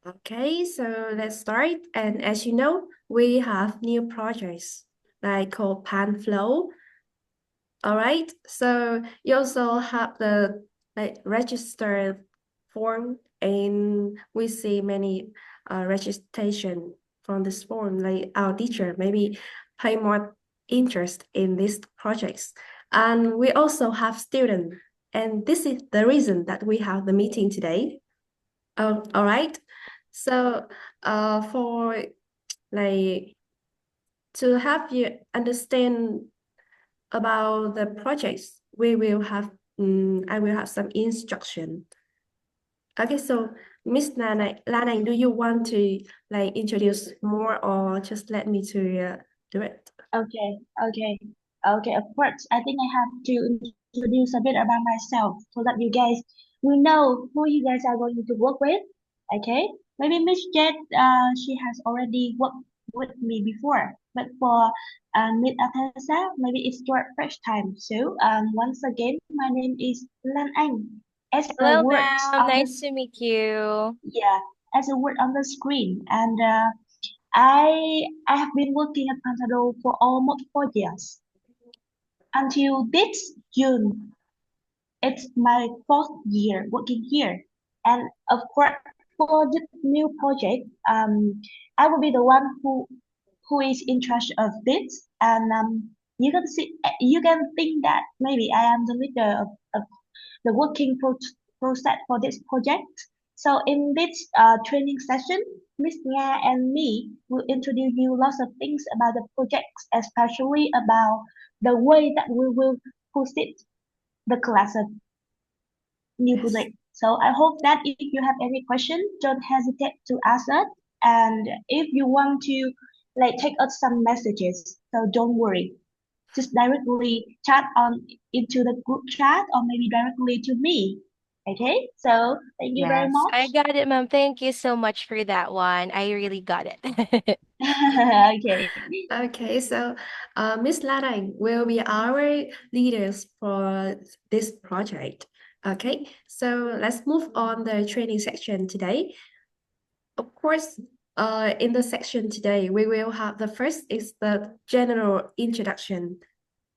Okay, so let's start. And as you know, we have new projects like called Panflow. All right, so you also have the register form, and we see many registration from this form. Like our teacher maybe pay more interest in these projects, and we also have students, and this is the reason that we have the meeting today. All right. So, for like to help you understand about the projects, we will have I will have some instruction. Okay, so Miss Lana, do you want to like introduce more or just let me to do it? Okay, okay, okay. Of course, I think I have to introduce a bit about myself so that you guys will know who you guys are going to work with. Okay, maybe Miss Jet, she has already worked with me before, but for Miss Atessa, maybe it's your first time. So, once again, my name is Lan Anh. As a Hello, word ma'am. on the Nice to meet you. yeah, as a word on the screen, and I have been working at Panflow for almost 4 years. Until this June, it's my fourth year working here. And of course, for this new project, I will be the one who is in charge of this. And you can think that maybe I am the leader of the process for this project. So in this training session, Miss Nga and me will introduce you lots of things about the projects, especially about the way that we will proceed the class of new Yes. project. So I hope that if you have any question, don't hesitate to ask us. And if you want to like take us some messages, so don't worry. Just directly chat on into the group chat or maybe directly to me. Okay, so thank you very Yes, I much. got it, ma'am. Thank you so much for that one. I really got it. Okay. Okay, so Miss Ladang will be our leaders for this project. Okay, so let's move on the training section today. Of course, in the section today, we will have the first is the general introduction.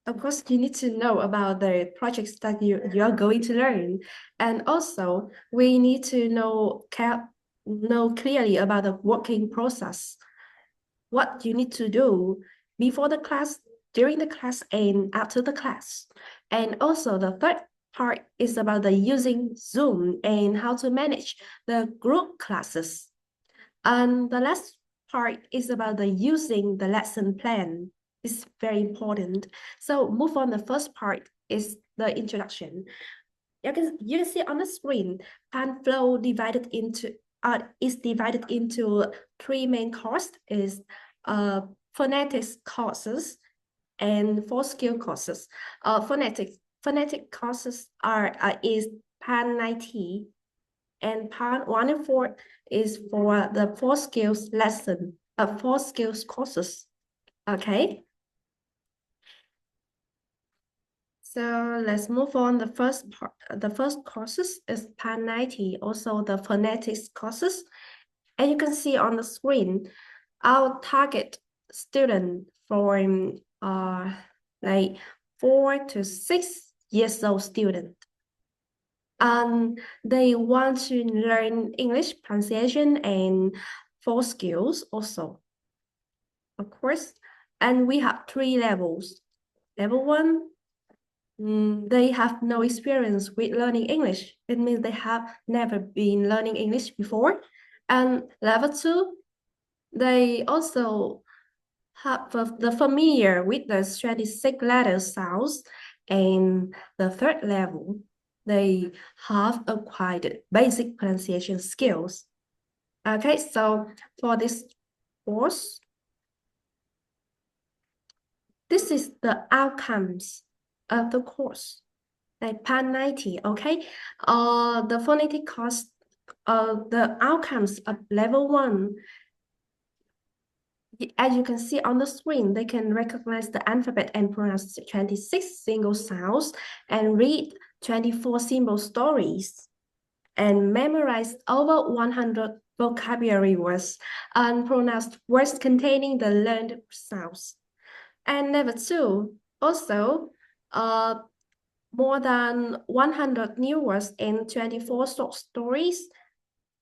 Of course, you need to know about the projects that you are going to learn. And also, we need to know clearly about the working process, what you need to do before the class, during the class, and after the class. And also, the third part is about the using Zoom and how to manage the group classes. And the last part is about the using the lesson plan. It's very important. So move on. The first part is the introduction. You can see on the screen, Panflow is divided into three main courses: is phonetics courses and four skill courses. Phonetic courses are is Pan 90, and part 1 and 4 is for the four skills lesson, four skills courses. Okay. So let's move on. The first courses is Pan 90, also the phonetics courses. And you can see on the screen, our target student from like 4 to 6 years old student. They want to learn English pronunciation and four skills also, of course. And we have 3 levels. Level 1, they have no experience with learning English. It means they have never been learning English before. And level 2, they also have the familiar with the 26 letter sounds. And the third level, they have acquired basic pronunciation skills. Okay, so for this course, this is the outcomes of the course, like Pan 90, okay? The phonetic course, the outcomes of level 1, as you can see on the screen, they can recognize the alphabet and pronounce 26 single sounds and read 24 symbol stories. and memorize over 100 vocabulary words and pronounce words containing the learned sounds. And level 2, also, more than 100 new words and 24 short stories.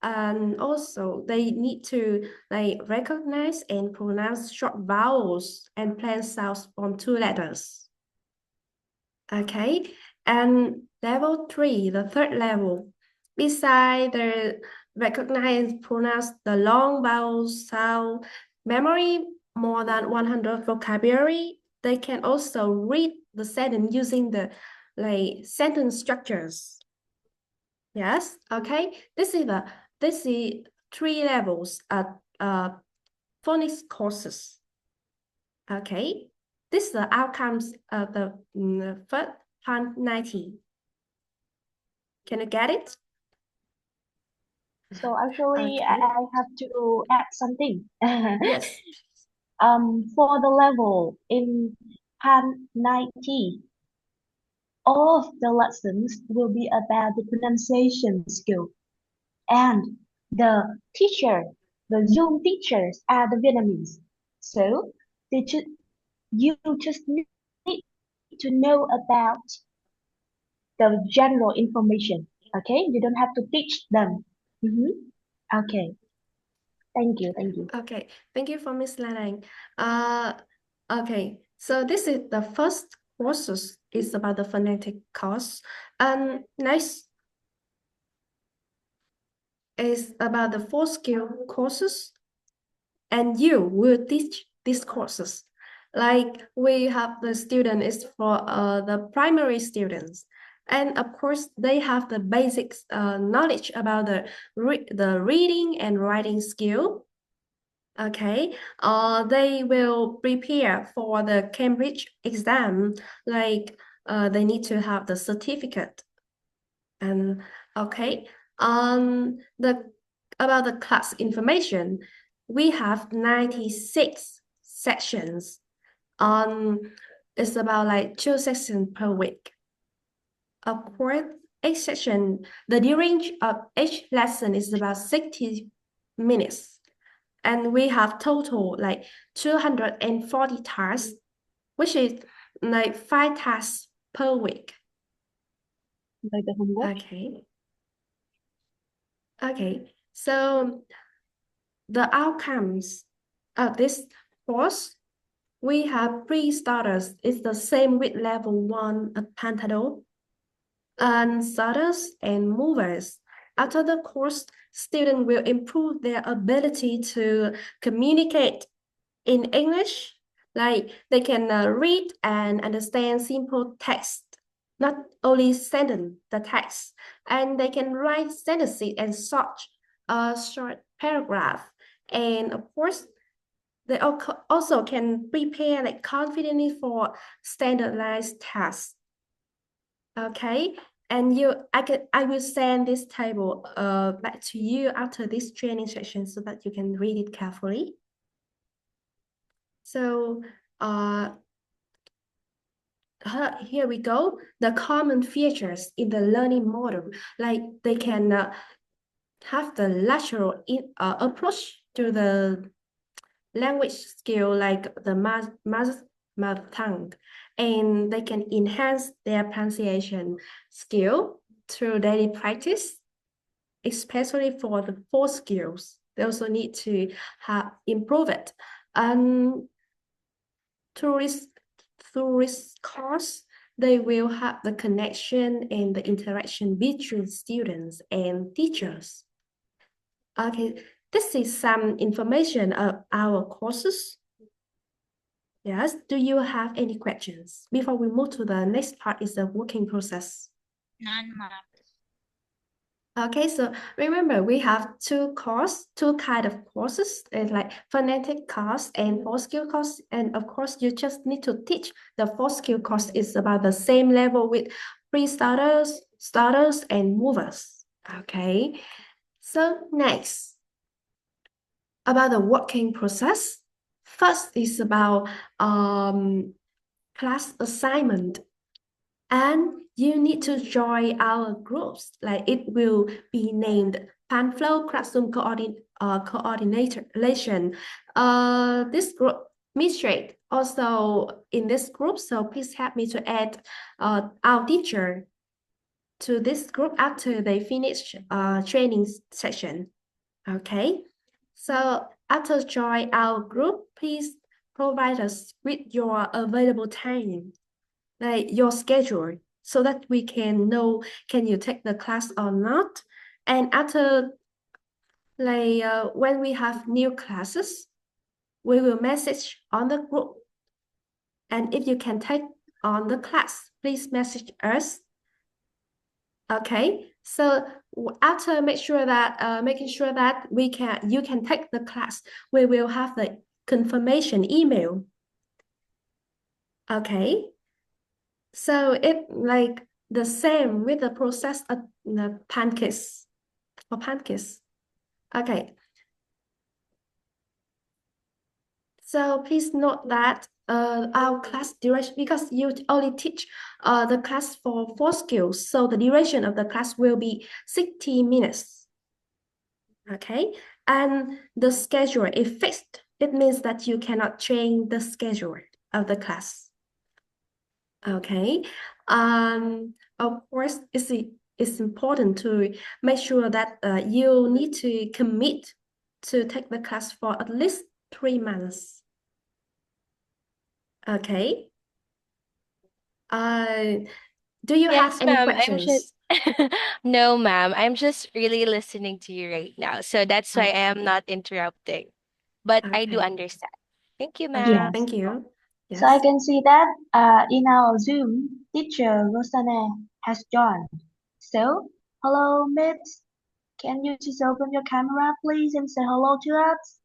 And also they need to recognize and pronounce short vowels and plan sounds from 2 letters. Okay, and level 3, the third level, beside the recognize and pronounce the long vowel sound, memory more than 100 vocabulary, they can also read the sentence using the sentence structures. Yes, okay. This is 3 levels at phonics courses. Okay, this is the outcomes of the first part 90. Can you get it? So actually, Okay. I have to add something. Yes. For the level in Pan 90, all of the lessons will be about the pronunciation skill. And the teacher, the Zoom teachers are the Vietnamese. So you just need to know about the general information. Okay, you don't have to teach them. Okay, thank you, thank you. Okay, thank you for Miss Lanang. Okay, so this is the first courses is about the phonetic course. And next is about the 4 skill courses, and you will teach these courses. Like we have the student is for the primary students, and of course they have the basics knowledge about the reading and writing skill. Okay, they will prepare for the Cambridge exam, like they need to have the certificate. And okay, about the class information, we have 96 sections. It's about 2 sessions per week. Of course, each section, the duration of each lesson is about 60 minutes. And we have total 240 tasks, which is 5 tasks per week. Like the homework. Okay. Okay, so the outcomes of this course, we have pre-starters. It's the same with level 1 of Panflow. And starters and movers. After the course, students will improve their ability to communicate in English. Like they can read and understand simple text, not only sentence, the text, and they can write sentences and short paragraph. And of course, they also can prepare confidently for standardized tasks. Okay, and I will send this table back to you after this training session so that you can read it carefully. So here we go. The common features in the learning model, like they can have the lateral approach to the language skill, like the mother tongue, and they can enhance their pronunciation skill through daily practice, especially for the 4 skills. They also need to improve it. And through this course, they will have the connection and the interaction between students and teachers. Okay, this is some information of our courses. Yes, do you have any questions? Before we move to the next part is the working process. None, ma'am. Okay, so remember we have two kind of courses. It's like phonetic course and 4 skill course. And of course, you just need to teach the 4 skill course is about the same level with pre-starters, starters, and movers. Okay, so next, about the working process. First is about class assignment. And you need to join our groups. Like it will be named Panflow Classroom Coordination. This group administrate also in this group. So please help me to add our teacher to this group after they finish training session. Okay. So after join our group, please provide us with your available time, like your schedule, so that we can know can you take the class or not. And after when we have new classes, we will message on the group. And if you can take on the class, please message us. Okay, so after making sure that you can take the class, we will have the confirmation email. Okay, so it like the same with the process of the pancakes for pancakes. Okay, so please note that our class duration, because you only teach the class for 4 skills, so the duration of the class will be 60 minutes. Okay, and the schedule is fixed. It means that you cannot change the schedule of the class. Okay, of course, it's important to make sure that you need to commit to take the class for at least 3 months. Okay. Do you have Yes, any ma'am. questions? No, ma'am. I'm just really listening to you right now. So that's why I am not interrupting. But I do Okay. understand. Thank you, Okay, ma'am. Yes. thank you. So I Yes. can see that in our Zoom, teacher Rosanna has joined. So, hello, Miss. Can you just open your camera, please, and say hello to us?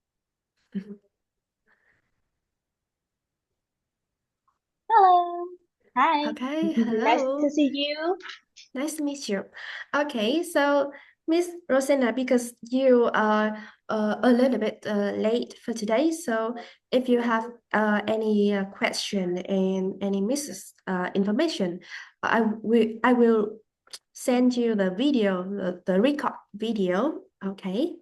Hello. Hi. Okay, Nice to hello. see you. Nice to meet you. Okay, so Miss Rosanna, because you are a little bit late for today, so if you have any question and any misses information, I will send you the video, the record video. Okay.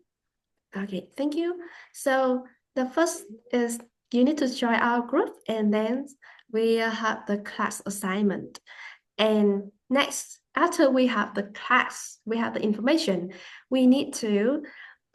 Okay, thank you. So the first is you need to join our group, and then we have the class assignment. And next, after we have the class, we have the information, we need to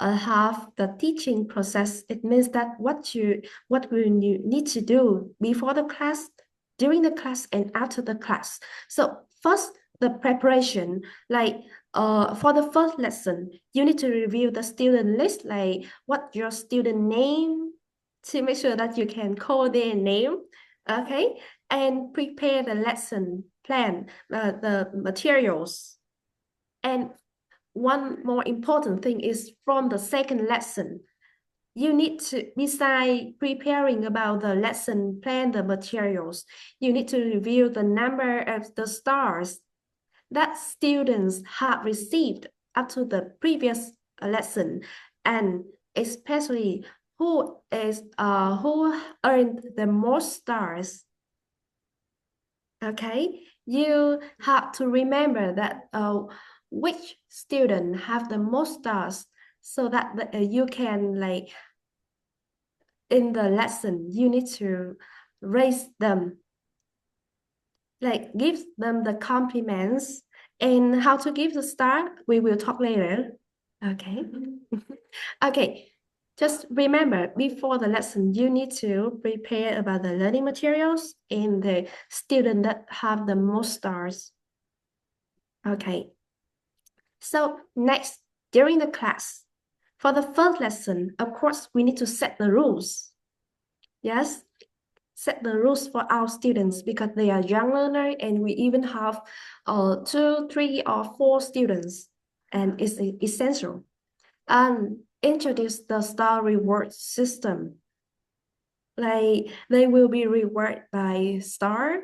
have the teaching process. It means that what we need to do before the class, during the class, and after the class. So first, the preparation, like for the first lesson, you need to review the student list, like what your student name, to make sure that you can call their name. Okay, and prepare the lesson plan, the materials. And one more important thing is from the second lesson, you need to, beside preparing about the lesson plan, the materials, you need to review the number of the stars that students have received up to the previous lesson, and especially who earned the most stars. Okay, you have to remember that which student have the most stars, so that you can, like, in the lesson you need to raise them, like give them the compliments. And how to give the star, we will talk later. Okay. Okay, just remember, before the lesson you need to prepare about the learning materials and the student that have the most stars. Okay, so next, during the class, for the first lesson, of course we need to set the rules. Yes, set the rules for our students, because they are young learner, and we even have 2, 3, or 4 students, and it's essential. And introduce the star reward system. Like they will be rewarded by star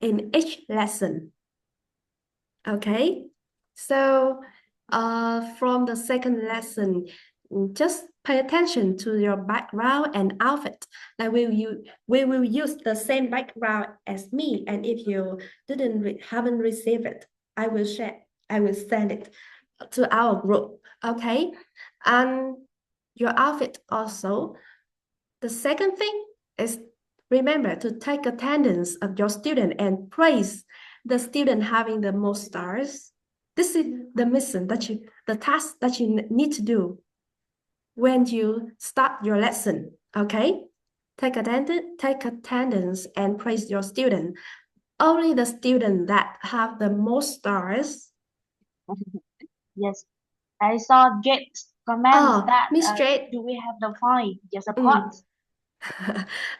in each lesson. Okay, so from the second lesson, just pay attention to your background and outfit. Like we will use the same background as me, and if you haven't received it, I will send it to our group. Okay, and your outfit also. The second thing is remember to take attendance of your student and praise the student having the most stars. This is the task that you need to do when you start your lesson. Okay, take attendance and praise your student. Only the student that have the most stars. Yes, I saw Jake's comments Oh, that Miss Jade. do we have the fine? Yes, of course.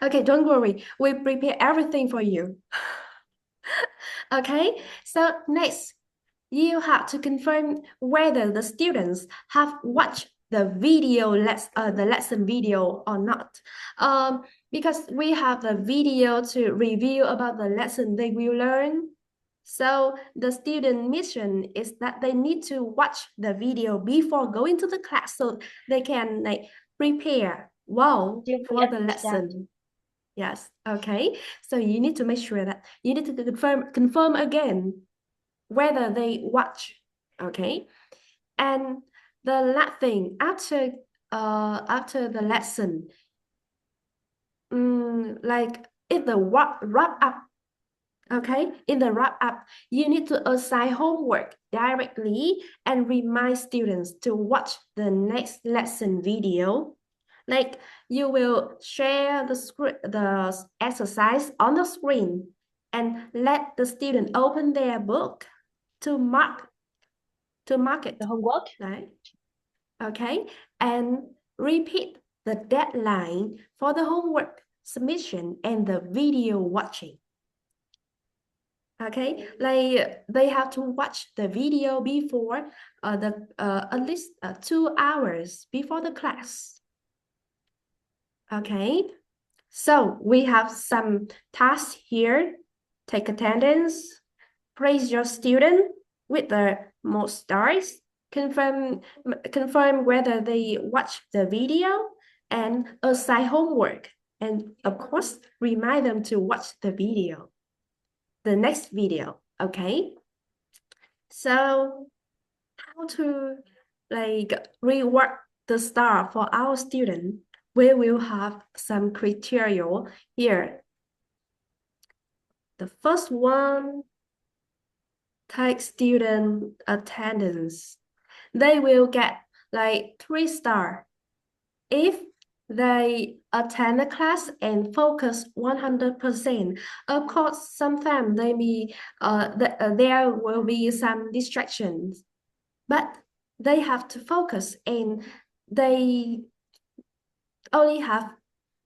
Okay, don't worry. We prepare everything for you. Okay, so next, you have to confirm whether the students have watched the the lesson video or not. Because we have the video to review about the lesson they will learn. So the student mission is that they need to watch the video before going to the class so they can like prepare well Still we for the understand. lesson. Yes, okay. So you need to make sure that you need to confirm again whether they watch. Okay. And the last thing after the lesson, like in the wrap up. Okay, in the wrap up, you need to assign homework directly and remind students to watch the next lesson video. Like you will share the exercise on the screen and let the student open their book to mark it. The homework. Right? Okay, and repeat the deadline for the homework submission and the video watching. Okay, like they have to watch the video before at least 2 hours before the class. Okay, so we have some tasks here. Take attendance, praise your student with the most stars, confirm whether they watch the video, and assign homework, and of course remind them to watch the video, the next video. Okay, so how to like reward the star for our student? We will have some criteria here. The first one, take student attendance. They will get like 3 stars if they attend the class and focus 100%. Of course, sometimes there will be some distractions, but they have to focus and they only have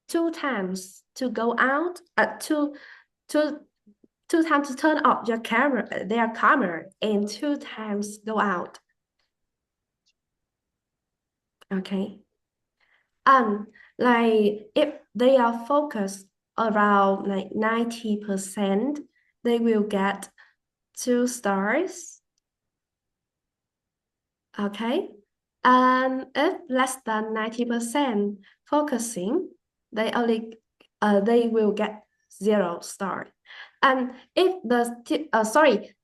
2 times to go out, two times to turn off their camera, and 2 times go out. Okay. Like if they are focused around like 90%, they will get 2 stars. Okay. And if less than 90% focusing, they will get 0 star. And if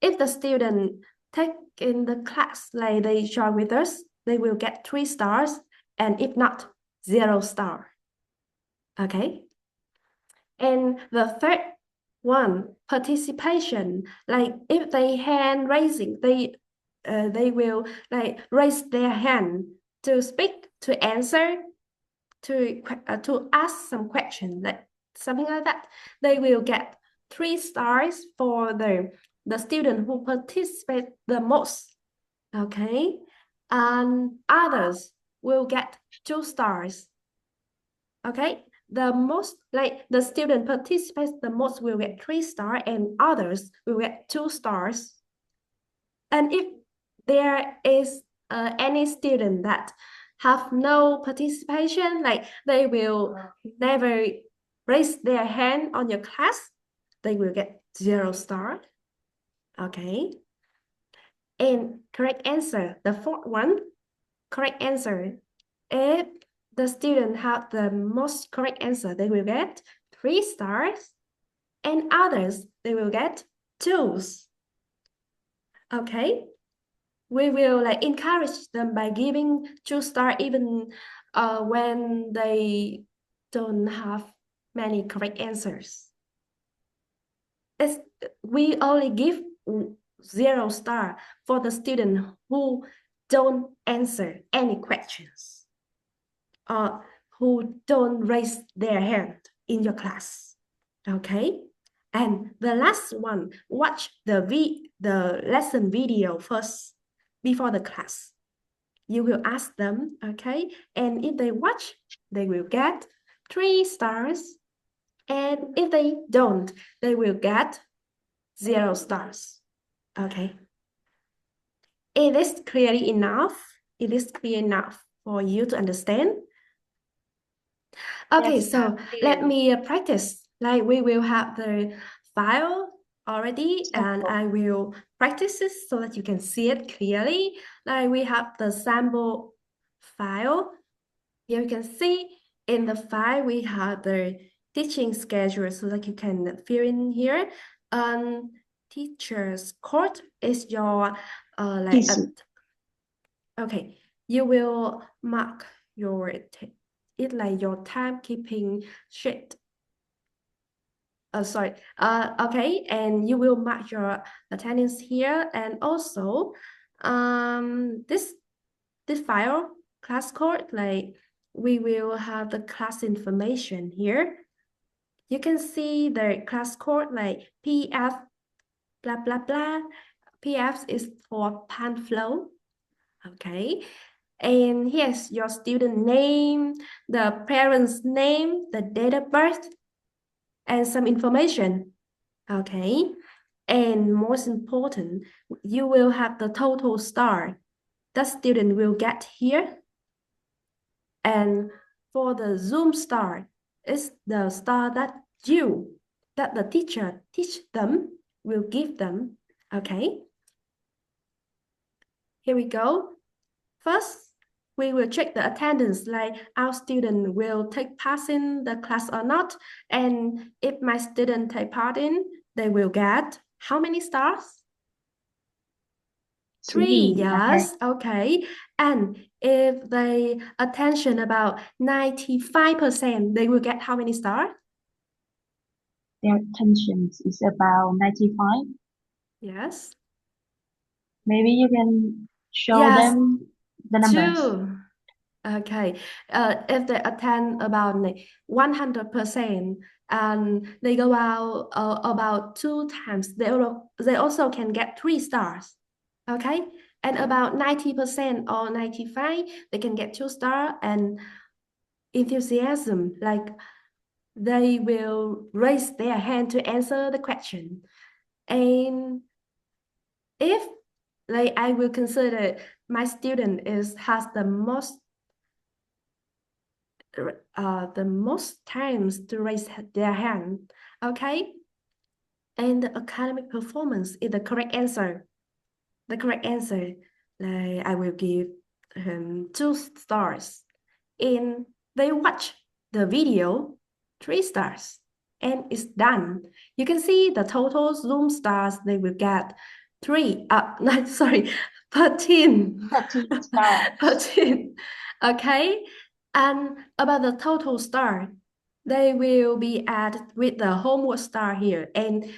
if the student take in the class like they join with us, they will get 3 stars, and if not, 0 star. Okay. And the third one, participation. Like if they hand raising, they will like raise their hand to speak, to answer, to ask some question, like something like that. They will get 3 stars for the student who participate the most. Okay, and others will get 2 stars. Okay, the student participates the most will get 3 stars, and others will get 2 stars. And if there is any student that have no participation, like they will never raise their hand on your class, they will get 0 star. Okay. And correct answer, the fourth one, correct answer If the student have the most correct answer, they will get 3 stars, and others, they will get 2s. Okay, we will like encourage them by giving 2 star even when they don't have many correct answers. We only give 0 star for the student who don't answer any questions or who don't raise their hand in your class. Okay, and the last one, watch the lesson video first before the class. You will ask them, okay, and if they watch, they will get 3 stars, and if they don't, they will get 0 stars. Okay, it is clearly enough. It is clear enough for you to understand. Okay, Yes, so let Clearly. me practice. Like we will have the file already, and sample. I will practice it so that you can see it clearly. Like we have the sample file. Here you can see in the file we have the teaching schedule so that you can fill in here. Teacher's code is your like TC. okay, you will mark your it like your timekeeping sheet. Sorry. Okay, and you will mark your attendance here, and also, this file class code, like we will have the class information here. You can see the class code like PF blah blah blah. PF is for Panflow. Okay, and here's your student name, the parent's name, the date of birth, and some information. Okay, and most important, you will have the total star that student will get here. And for the Zoom star, it's the star that the teacher teach them, will give them. Okay, here we go. First, we will check the attendance, like our student will take part in the class or not. And if my student take part in, they will get how many stars? 3, 3. Okay. yes, okay. And if they attention about 95%, they will get how many stars? Their attention is about 95. Yes. Maybe you can show Yes, them the numbers. 2. Okay. If they attend about 100% and they go out about 2 times, they also can get 3 stars. Okay. And about 90% or 95, they can get 2 stars. And enthusiasm, like they will raise their hand to answer the question. And if like I will consider my student has the most times to raise their hand, okay? And the academic performance is the correct answer. The correct answer, like I will give 2 stars. And they watch the video, 3 stars. And it's done. You can see the total Zoom stars they will get 3, no, sorry, 13. 13 stars. 13. Okay. And about the total star, they will be added with the homework star here. And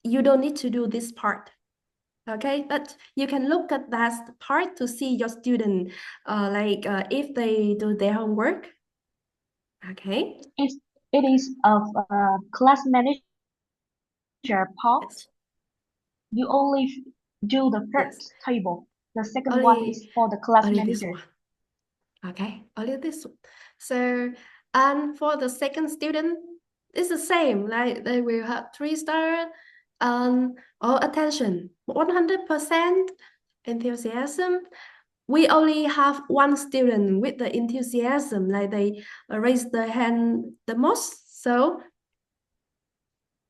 you don't need to do this part. Okay, but you can look at that part to see your student, if they do their homework. Okay. It, it is of class manager part. Yes. You only do the Yes. first table. The second one is for the class Only this manager. one. Okay, only this one. So, and for the second student, it's the same. Like they will have 3 stars, all attention, 100% enthusiasm. We only have one student with the enthusiasm, like they raise the hand the most. So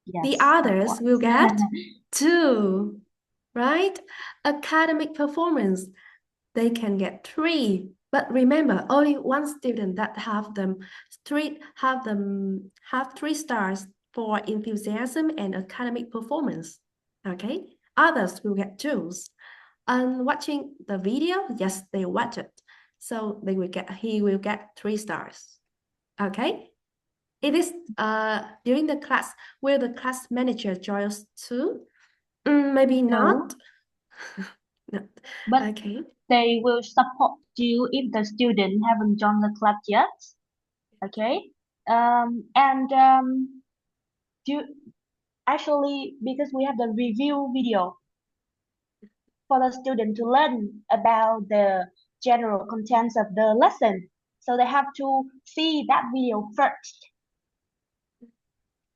the Yes, others will likewise. get 2, right? Academic performance, they can get 3. But remember, only one student that have 3 stars for enthusiasm and academic performance. Okay, others will get 2s. And watching the video, yes, they watch it, so he will get 3 stars. Okay, it is during the class. Will the class manager join us too? Maybe No, not. No. but Okay. they will support you if the student haven't joined the club yet. Okay. And do actually because we have the review video for the student to learn about the general contents of the lesson. So they have to see that video first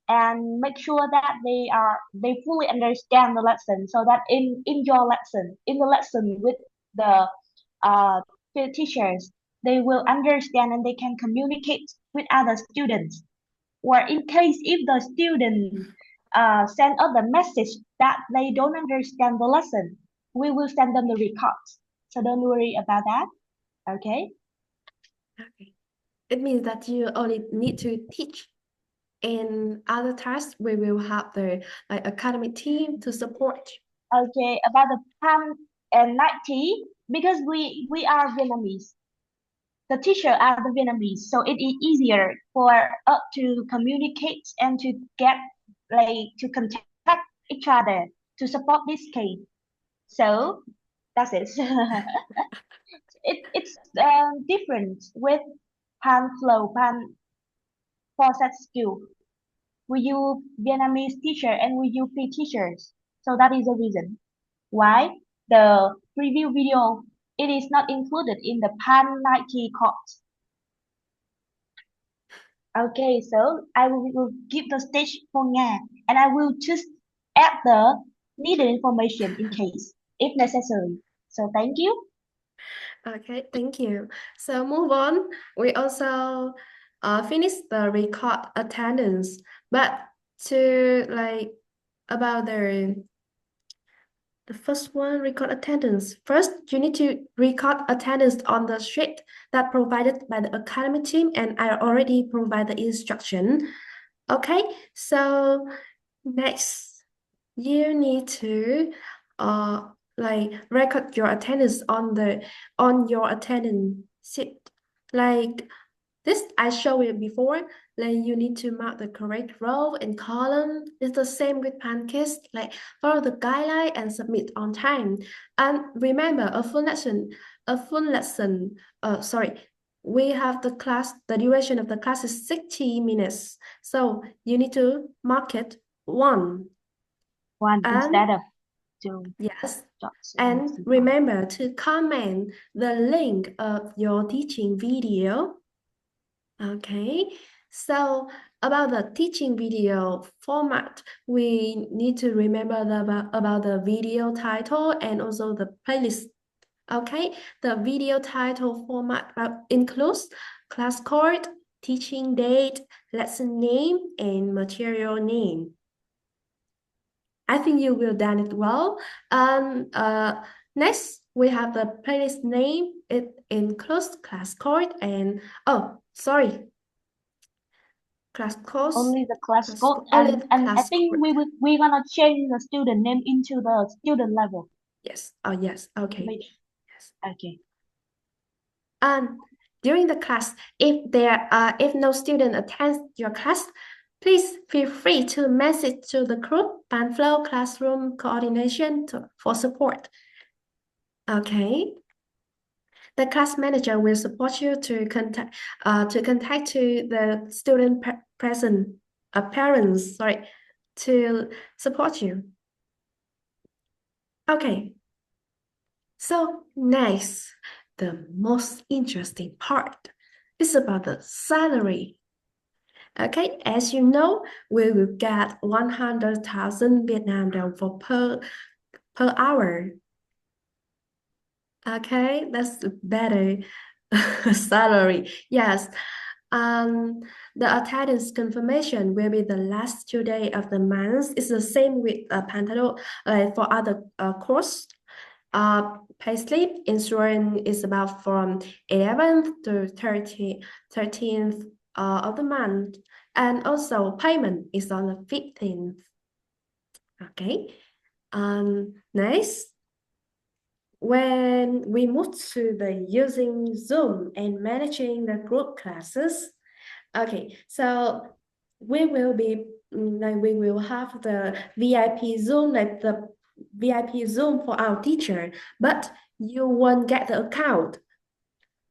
and make sure that they fully understand the lesson so that in the lesson with the uh, teachers, they will understand and they can communicate with other students. Or in case if the student send us the message that they don't understand the lesson, we will send them the records. So don't worry about that. Okay. Okay. It means that you only need to teach. In other tasks, we will have the academic team to support. Okay. About the Pan and night tea, because we are Vietnamese. The teacher are the Vietnamese, so it is easier for us to communicate and to get to contact each other to support this case. So that's it. It's different with Panflow, Pan for such skill. We use Vietnamese teacher and we use free teachers. So that is the reason why the preview video it is not included in the Pan 90 course. Okay, so I will give the stage for Nga and I will just add the needed information in case if necessary. So thank you. Okay, thank you. So move on. We also finish the record attendance, but to about the first one, record attendance. First, you need to record attendance on the sheet that provided by the academy team, and I already provide the instruction. Okay, so next, you need to uh record your attendance on your attendance sheet. Like this I showed you before. Like you need to mark the correct row and column. It's the same with pancakes. Like follow the guideline and submit on time. And remember, a full lesson. Sorry, we have the duration of the class is 60 minutes. So you need to mark it 1. One And instead of two yes, dots. and remember to comment the link of your teaching video. Okay, so about the teaching video format, we need to remember about the video title and also the playlist. Okay, the video title format includes class code, teaching date, lesson name, and material name. I think you will done it well. And next, we have the playlist name. It includes class code and sorry, class course. Only the class code Only the and I class think code. we're gonna change the student name into the student level. Yes. Oh yes. Okay. Yes. Okay. And during the class, if no student attends your class, please feel free to message to the group Panflow Classroom Coordination for support. Okay. The class manager will support you to contact to the student parents, sorry, to support you. Okay. So next, the most interesting part is about the salary. Okay, as you know, we will get 100,000 Vietnam dong for per hour. Okay, that's better salary. Yes. The attendance confirmation will be the last 2 days of the month. It's the same with Panflow for other course. payslip insurance is about from 11th to 13th of the month, and also payment is on the 15th. Okay. Next, when we move to the using Zoom and managing the group classes, okay, so we will be like we will have the VIP Zoom, like the VIP Zoom for our teacher, but you won't get the account.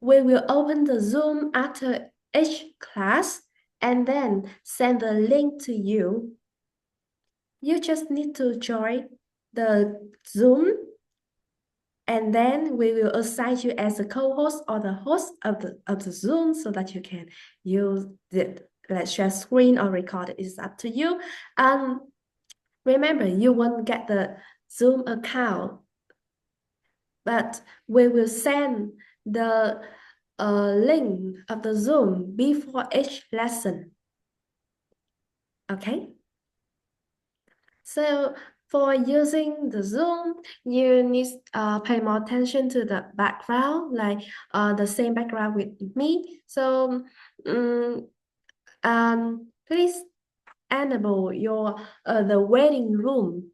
We will open the Zoom after each class and then send the link to you. You just need to join the Zoom, and then we will assign you as a co-host or the host of the Zoom so that you can use it. Let's share screen or record it. It's up to you. Remember, you won't get the Zoom account, but we will send the link of the Zoom before each lesson. Okay? So for using the Zoom, you need pay more attention to the background, like the same background with me. So please enable your the waiting room.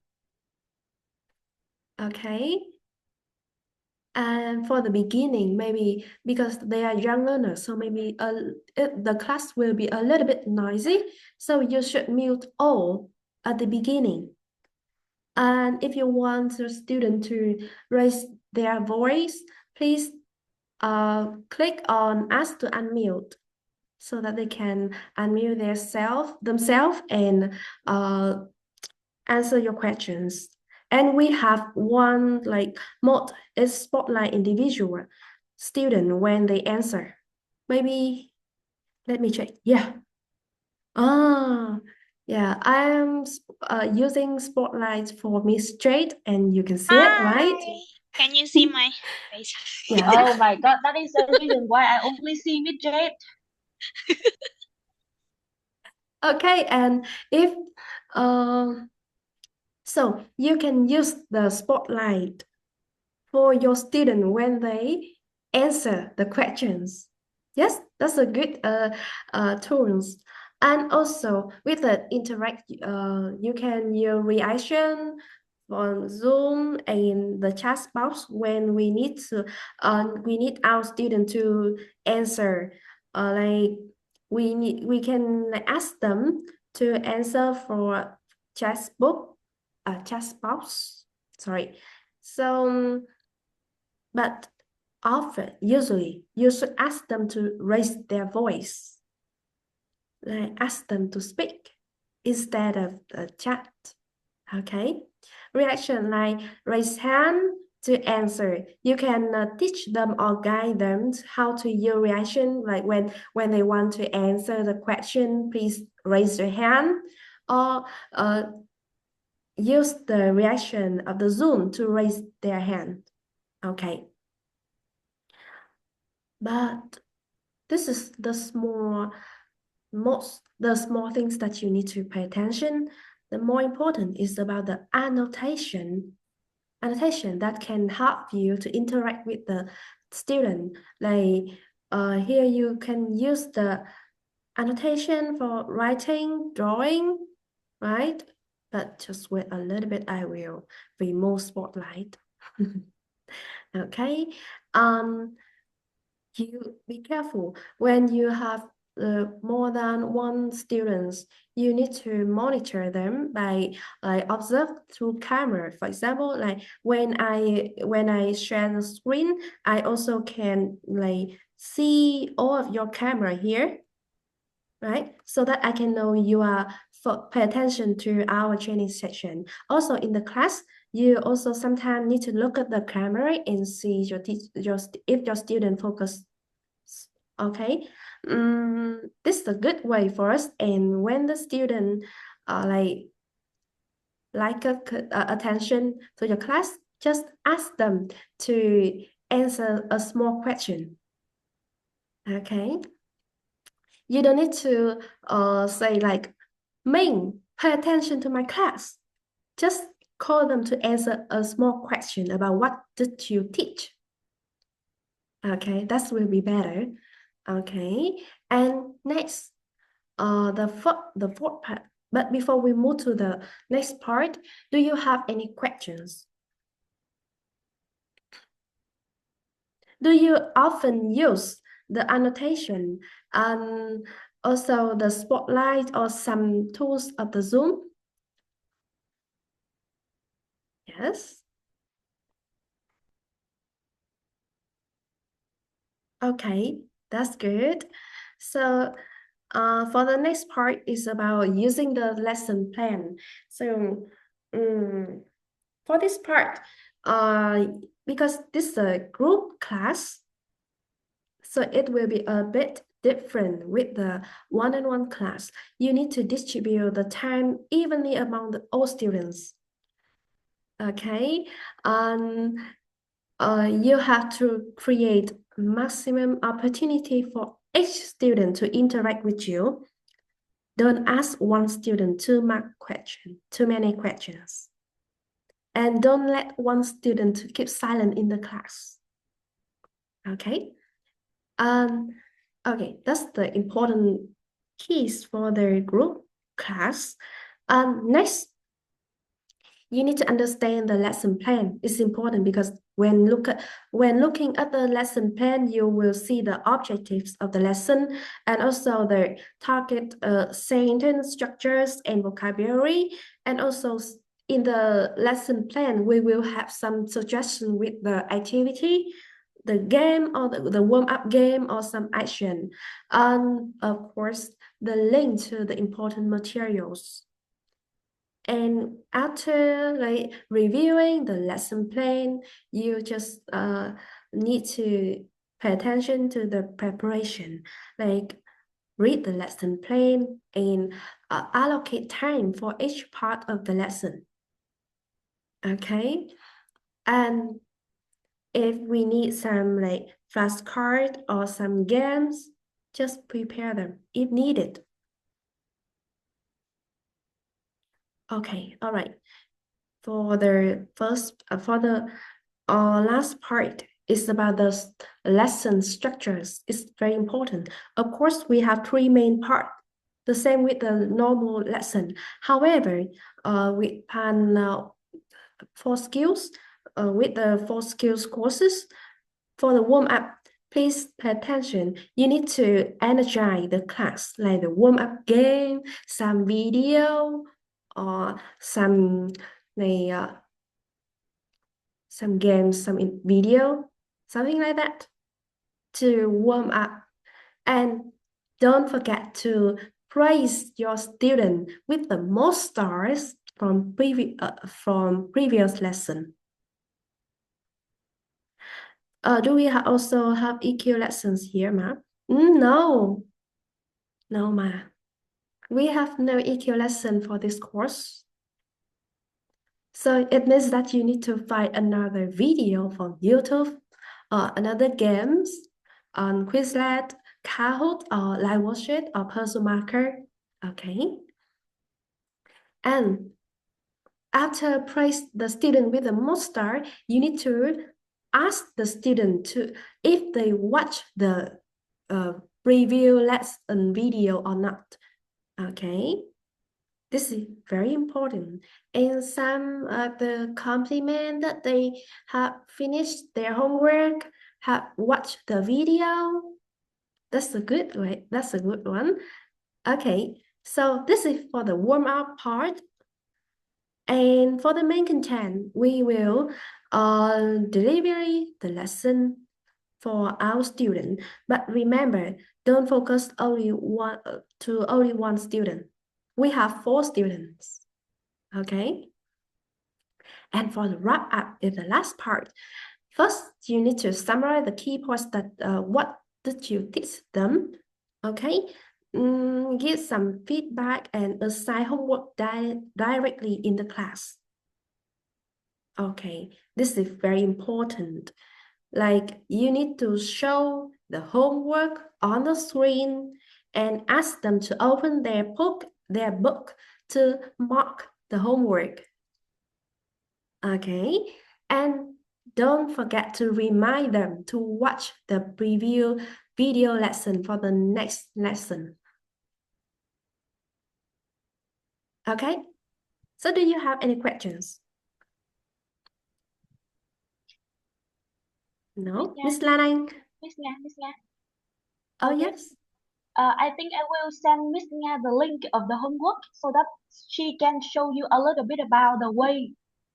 Okay. And for the beginning, maybe because they are young learners, so maybe the class will be a little bit noisy. So you should mute all at the beginning. And if you want the student to raise their voice, please click on Ask to Unmute so that they can unmute themselves and answer your questions. And we have one mode is spotlight individual student when they answer. Maybe let me check. Yeah. Yeah, I am using Spotlight for Miss Jade, and you can see it, right? Can you see my face? Yeah. Oh my God, that is the reason why I only see with Jade. Okay, and if so you can use the Spotlight for your student when they answer the questions. Yes, that's a good tools. And also with the interact, you can use reaction on Zoom and the chat box when we need our student to answer. We can ask them to answer for chat box. Sorry. So, but often, usually, you should ask them to raise their voice. Like ask them to speak instead of the chat. Okay. Reaction like raise hand to answer. You can teach them or guide them how to use reaction. Like when they want to answer the question, please raise your hand, or use the reaction of the Zoom to raise their hand. Okay. But this is the small things that you need to pay attention. The more important is about the annotation that can help you to interact with the student. Like here you can use the annotation for writing, drawing, right? But just wait a little bit, I will remove Spotlight. Okay. You be careful when you have more than one students. You need to monitor them by observe through camera. For example, like when I share the screen, I also can see all of your camera here, right? So that I can know you are pay attention to our training session. Also in the class, you also sometimes need to look at the camera and see if your student focus. Okay, this is a good way for us. And when the student attention to your class, just ask them to answer a small question. Okay, you don't need to say like, Ming, pay attention to my class. Just call them to answer a small question about what did you teach. Okay, that will be better. Okay, and next, the fourth part. But before we move to the next part, do you have any questions? Do you often use the annotation and also the spotlight or some tools of the Zoom? Yes. Okay, that's good. So for the next part is about using the lesson plan. So for this part, because this is a group class, so it will be a bit different with the one-on-one class. You need to distribute the time evenly among all students. Okay, you have to create maximum opportunity for each student to interact with you. Don't ask one student too many questions. And don't let one student keep silent in the class. Okay? Okay, that's the important keys for the group class. Next, you need to understand the lesson plan. It's important because when looking at the lesson plan, you will see the objectives of the lesson and also the target sentence structures and vocabulary. And also in the lesson plan, we will have some suggestion with the activity, the game or the warm-up game or some action. And of course, the link to the important materials. And after like reviewing the lesson plan, you just need to pay attention to the preparation, like read the lesson plan and allocate time for each part of the lesson. Okay, and if we need some like flashcard or some games, just prepare them if needed. Okay, all right. For the last part is about the lesson structures. It's very important. Of course, we have three main parts, the same with the normal lesson. However, with with the 4 skills courses, for the warm-up, please pay attention. You need to energize the class, like the warm-up game, some video, or some games, some video, something like that, to warm up. And don't forget to praise your student with the most stars from previous lesson. Do we also have EQ lessons here, Ma? No, Ma. We have no EQ lesson for this course. So it means that you need to find another video from YouTube, another games on Quizlet, Kahoot, or Live Worksheet, or Puzzle Marker. Okay. And after praise the student with the most star, you need to ask the student to if they watch the preview lesson video or not. Okay. This is very important. And some of the compliment that they have finished their homework, have watched the video. That's a good way. That's a good one. Okay, so this is for the warm-up part. And for the main content, we will deliver the lesson for our student. But remember, don't focus only one student. We have 4 students, okay? And for the wrap up is the last part. First, you need to summarize the key points that what did you teach them, okay? Give some feedback and assign homework directly in the class. Okay, this is very important. Like you need to show the homework on the screen and ask them to open their book to mark the homework. Okay, and don't forget to remind them to watch the preview video lesson for the next lesson. Okay, so do you have any questions? No, Miss Lan Anh? Miss Nga, Miss Nga. Oh, Okay. yes. I think I will send Miss Nga the link of the homework so that she can show you a little bit about the way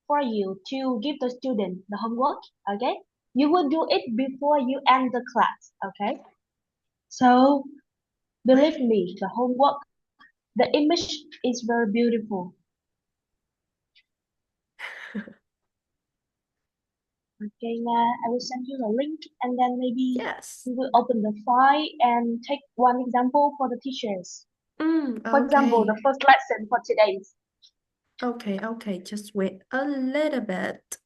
for you to give the student the homework. Okay, you will do it before you end the class. Okay, so believe me, the homework, the image is very beautiful. Okay, Nga, I will send you the link and then maybe Yes. we will open the file and take one example for the teachers. For example, Okay. the first lesson for today. Okay, just wait a little bit.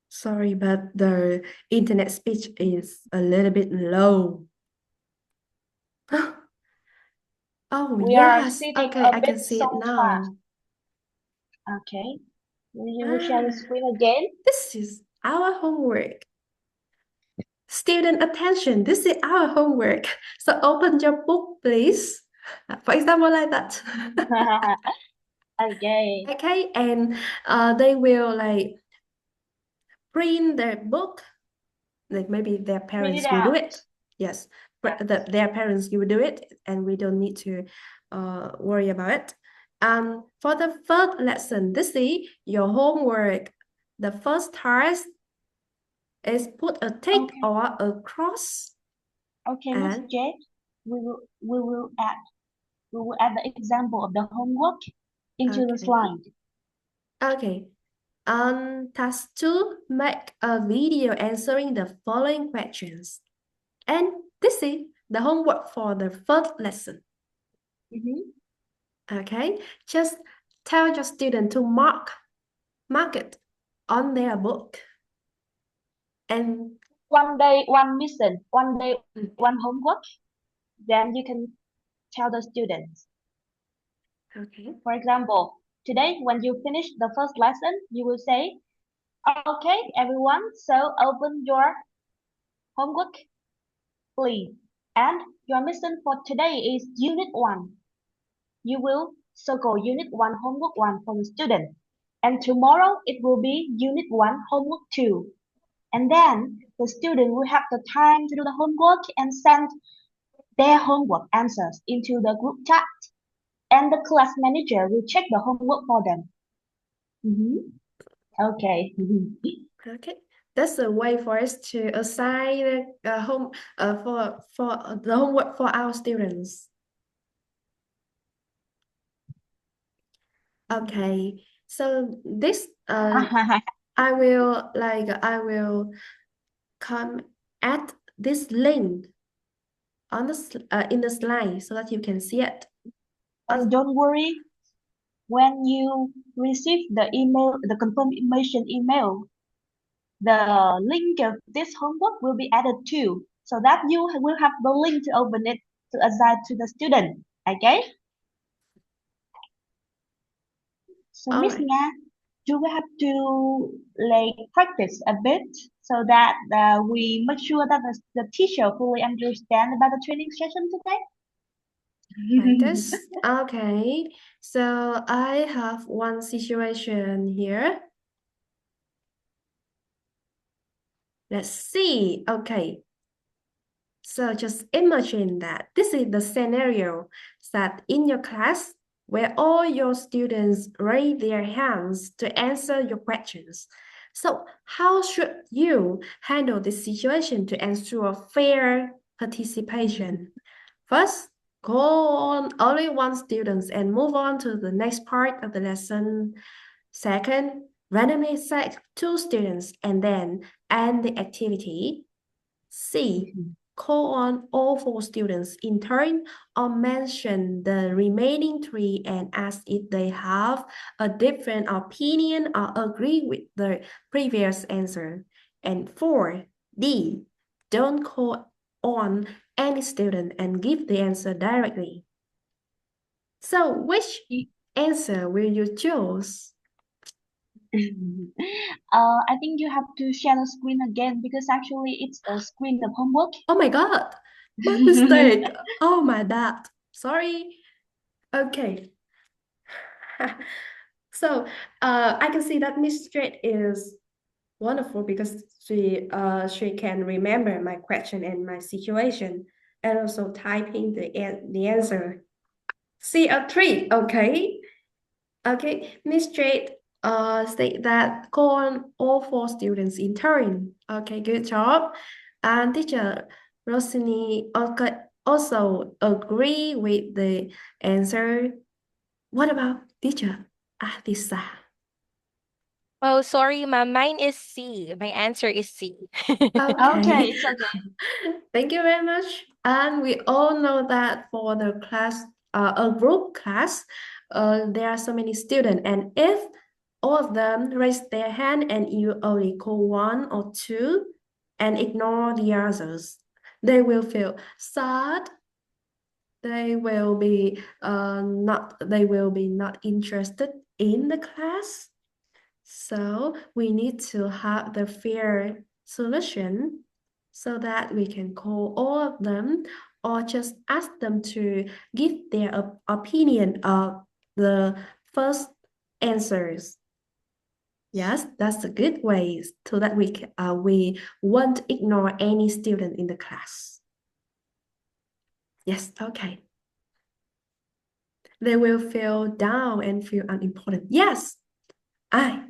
Sorry, but the internet speed is a little bit low. Oh, We are yes. sitting Okay, a I can bit see so it fast. now. Okay, you will share the Ah, screen again. this is our homework. Student attention, this is our homework. So open your book, please. For example, like that. Okay, Okay, and they will like print their book. Like maybe their read it parents will do out. it. Yes, Yeah. their parents will do it, and we don't need to worry about it. For the first lesson, this is your homework. The first task is put a tick Okay, or a cross. okay, Miss And Jade, we will add the example of the homework into the okay, slide. okay. Task 2, make a video answering the following questions. And this is the homework for the first lesson. Okay, just tell your student to mark it on their book. And One day, one mission, one day, Mm. one homework. Then you can tell the students. Okay, For example, today when you finish the first lesson, you will say, okay, everyone, so open your homework, please. And your mission for today is Unit 1. You will circle Unit 1 Homework 1 for the student. And tomorrow it will be Unit 1 Homework 2. And then the student will have the time to do the homework and send their homework answers into the group chat. And the class manager will check the homework for them. Okay. okay. That's a way for us to assign home for the homework for our students. Okay, so this I will come add this link on the in the slide so that you can see it. And don't worry, when you receive the email, the confirmation email, the link of this homework will be added too, so that you will have the link to open it to assign to the student. Okay? So All Miss right. Nga, do we have to like practice a bit so that we make sure that the teacher fully understand about the training session today? Like this. Okay, so I have one situation here. Let's see. Okay, so just imagine that this is the scenario that in your class where all your students raise their hands to answer your questions. So how should you handle this situation to ensure fair participation? First, call on only one student and move on to the next part of the lesson. Second, randomly select two students and then end the activity. C, call on all four students in turn or mention the remaining three and ask if they have a different opinion or agree with the previous answer. And 4, D, don't call on any student and give the answer directly. So which You- answer will you choose? I think you have to share the screen again because actually it's a screen of homework. Oh my God, my mistake. Oh my bad. Sorry. Okay. So I can see that Miss Straight is wonderful because she can remember my question and my situation and also typing the answer. See a three, okay. Okay, Miss Straight state that call on all four students in turn. Okay, good job. And teacher Rosini also agree with the answer. What about teacher Adisa? Oh, sorry, ma'am. Mine is C. My answer is C. Okay, Okay. it's okay. Thank you very much. And we all know that for the class, a group class, there are so many students, and if all of them raise their hand and you only call one or two and ignore the others, they will feel sad. They will be not interested in the class. So we need to have the fair solution so that we can call all of them or just ask them to give their opinion of the first answers. Yes, that's a good way so that we won't ignore any student in the class. Yes, okay. They will feel down and feel unimportant. Yes, I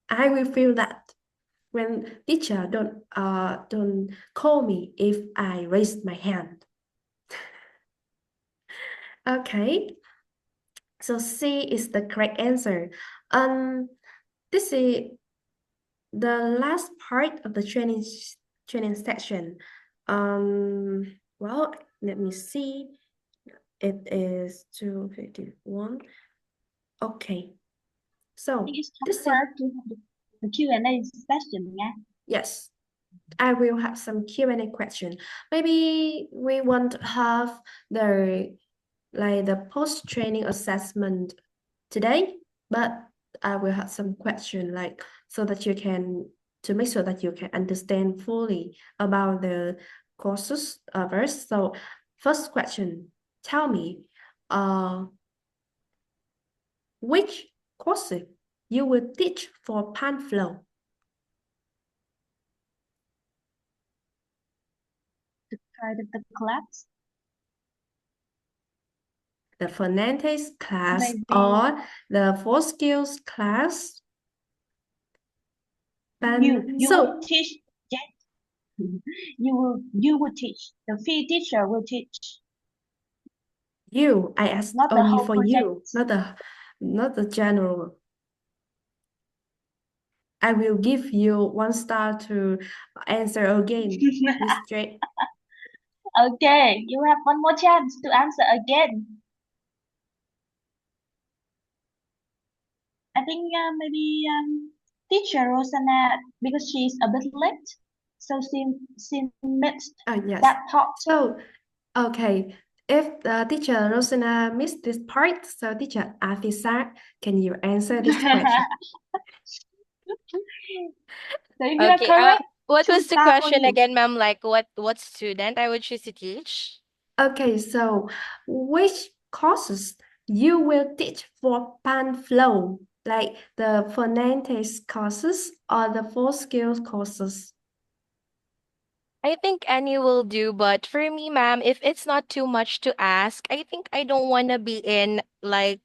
will feel that when teacher don't call me if I raise my hand. Okay, so C is the correct answer. This is the last part of the training section. Well, let me see. It is 2:51. Okay, I so think it's time this for is us to have the Q&A session, yeah? yes. I will have some Q&A question. Maybe we want to have the post-training assessment today, but I will have some question so that to make sure that you can understand fully about the courses first. So first question, tell me, which courses you will teach for Panflow? Part of the class. The phonetics class Maybe or the four skills class. you So will teach, yes. You will teach. The fee teacher will teach, I asked not the only whole for project. you, not the general. I will give you 1 star to answer again. Miss Straight. Okay, you have one more chance to answer again. I think teacher Rosanna, because she's a bit late, so she missed Oh yes. that part. So okay. If the teacher Rosina missed this part, so teacher Afisa, can you answer this question? So if you are Okay. correct, What two was the star for question you. again, ma'am? Like what student I would choose to teach? Okay, so which courses you will teach for Panflow, like the phonetics courses or the four skills courses? I think any will do, but for me, ma'am, if it's not too much to ask, I think I don't want to be in like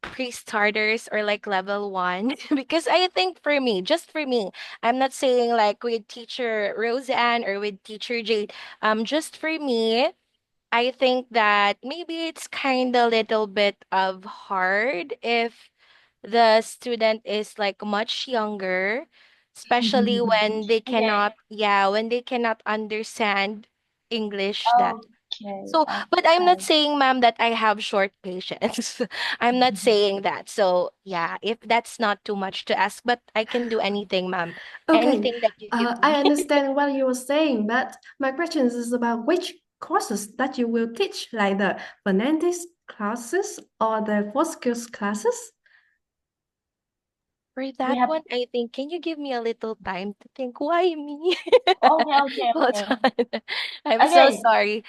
pre-starters or like level one because I think for me, just for me, I'm not saying like with teacher Roseanne or with teacher Jade. Just for me, I think that maybe it's kind of little bit of hard if the student is like much younger, especially when they Okay, cannot, yeah, when they cannot understand English that. okay, So, but I'm not okay. saying, ma'am, that I have short patience. I'm not saying that. So, yeah, if that's not too much to ask, but I can do anything, ma'am. Okay, Anything that you give I me. understand what you were saying, but my question is about which courses that you will teach, like the phonetics classes or the four skills classes? For We that have one, I think, can you give me a little time to think? Why me? Hold okay. on. I'm so Okay. sorry.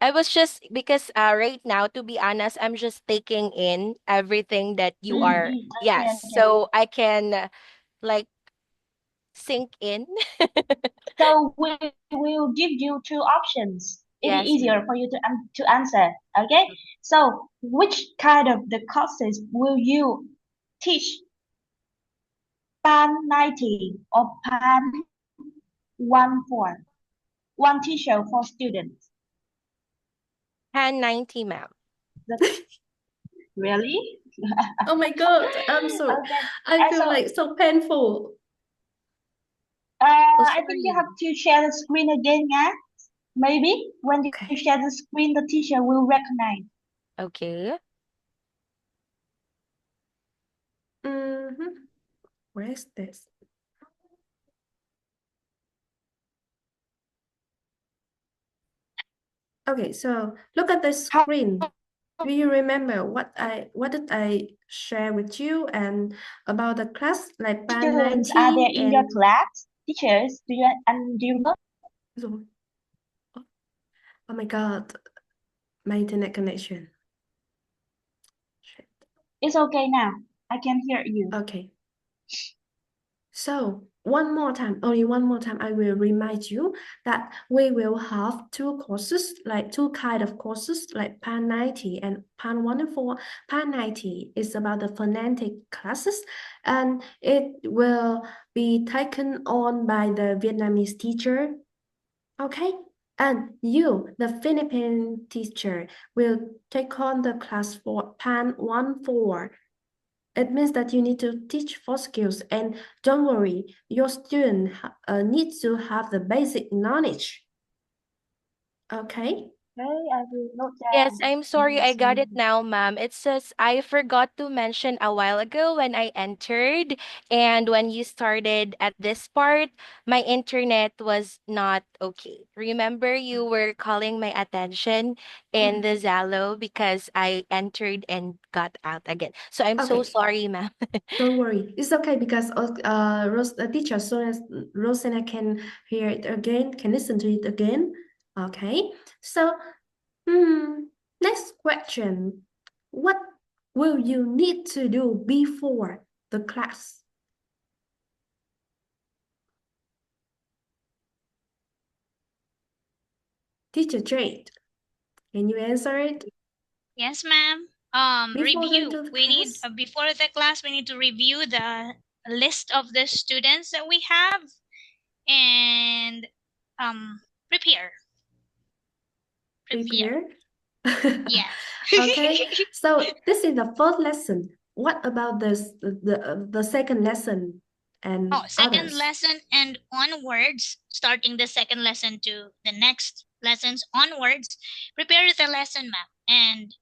I was just because right now, to be honest, I'm just taking in everything that you are. Okay, Yes, okay. so I can like sink in. So we will give you two options. It is Yes, easier ma'am. for you to answer. Okay. So which kind of the courses will you teach? Pan 90 or Pan 14? One teacher for students. Pan 90, ma'am. Really? Oh my God, I'm so, Okay. I So feel like so painful. Oh, I think you have sorry. to share the screen again, yeah? Maybe when you Okay. share the screen, the teacher will recognize. Okay. Mm-hmm. Where's this? Okay, so look at the How screen. Do you remember what did I share with you and about the class like Pan Students are there 90 in your and class? Teachers, do you know? oh oh my God, my internet connection. Shit. It's okay now. I can hear you. Okay. So one more time, only one more time, I will remind you that we will have two courses, like two kind of courses, like Pan 90 and Pan 104. Pan 90 is about the phonetic classes, and it will be taken on by the Vietnamese teacher. Okay? And you, the Philippine teacher, will take on the class for Pan 14. It means that you need to teach four skills, and don't worry, your student needs to have the basic knowledge. Okay? Okay, I will note Yes, down. I'm sorry. I got it now, ma'am. It says I forgot to mention a while ago when I entered and when you started at this part, my internet was not okay. Remember, you were calling my attention in the Zalo because I entered and got out again. So I'm so Okay, sorry, ma'am. don't worry. It's okay because the teacher, as soon as Rosanna can hear it again, can listen to it again. Okay, so next question. What will you need to do before the class? Teacher Jade, can you answer it? Yes, ma'am. Before going Review. to the We need class? before the class. We need to review the list of the students that we have and prepare. Prepare. Prepare? Yes. Okay, so this is the first lesson. What about the second lesson Oh, and second others? lesson and onwards, starting the second lesson to the next lessons onwards, prepare the lesson map. And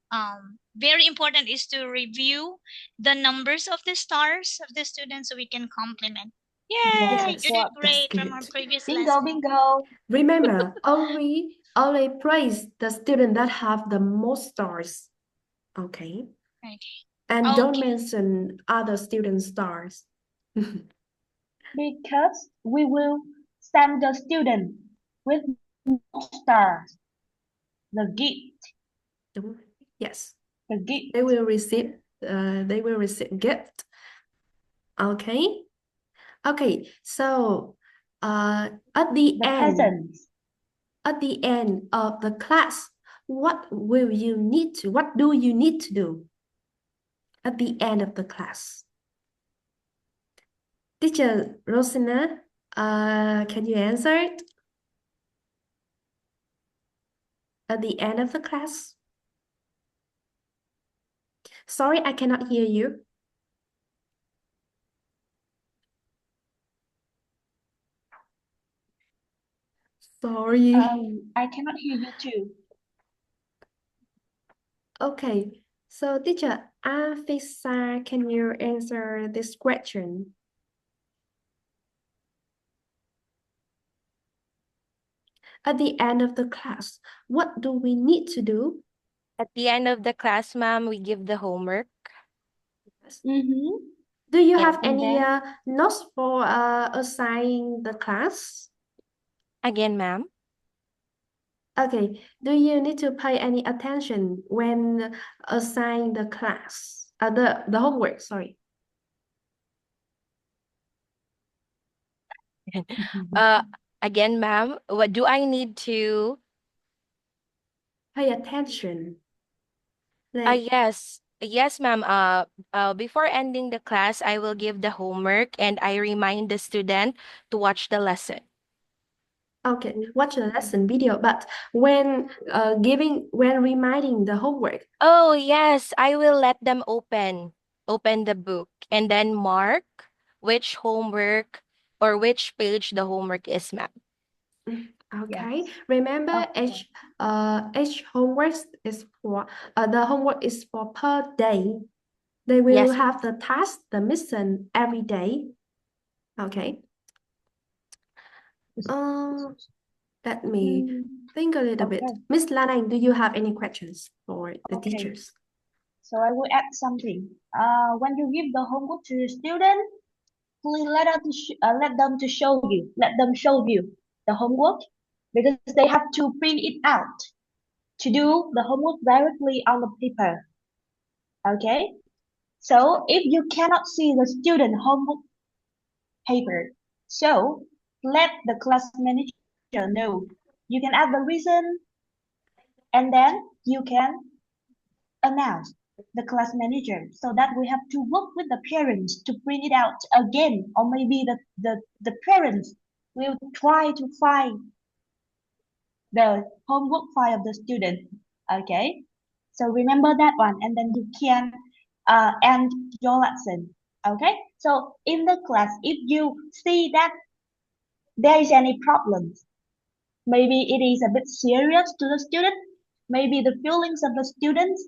very important is to review the numbers of the stars of the students so we can compliment. Yay, Yes, you Yes, did what? that's great from our good. previous Bingo, lesson. bingo. Remember, only praise the student that have the most stars. Okay, Okay. and don't Okay. mention other student stars. Because we will send the student with more stars. The gift. Yes, The gift. they will receive. They will receive gift. Okay. Okay. So, at the The end. presents. At the end of the class, what do you need to do at the end of the class? Teacher Rosina, can you answer it? At the end of the class? Sorry, I cannot hear you. Sorry. I cannot hear you too. Okay, so teacher Afisa, can you answer this question? At the end of the class, what do we need to do? At the end of the class, ma'am, we give the homework. Mm-hmm. Do you Yes. have And any then notes for assigning the class? Again, ma'am. Okay. Do you need to pay any attention when assigning the class? The homework, sorry. Uh, again, ma'am, what do I need to? Pay attention. Like, Yes. Yes, ma'am. Before ending the class, I will give the homework and I remind the student to watch the lesson. okay, watch the lesson video, but when reminding the homework, Oh, yes, I will let them open the book and then mark which homework or which page the homework is, ma'am. okay. yes. Remember Okay. each homework is for the homework is for per day. They will Yes. have the task, the mission every day. Okay. Let me Mm, think a little bit. okay. Miss Lanang, do you have any questions for the Okay. teachers? So I will add something. When you give the homework to the student, please let them show you the homework because they have to print it out to do the homework directly on the paper. Okay? So if you cannot see the student homework paper, so let the class manager know. You can add the reason and then you can announce the class manager so that we have to work with the parents to print it out again, or maybe the parents will try to find the homework file of the student. Okay, so remember that one, and then you can end your lesson. Okay, so in the class, if you see that there is any problems, maybe it is a bit serious to the student, maybe the feelings of the students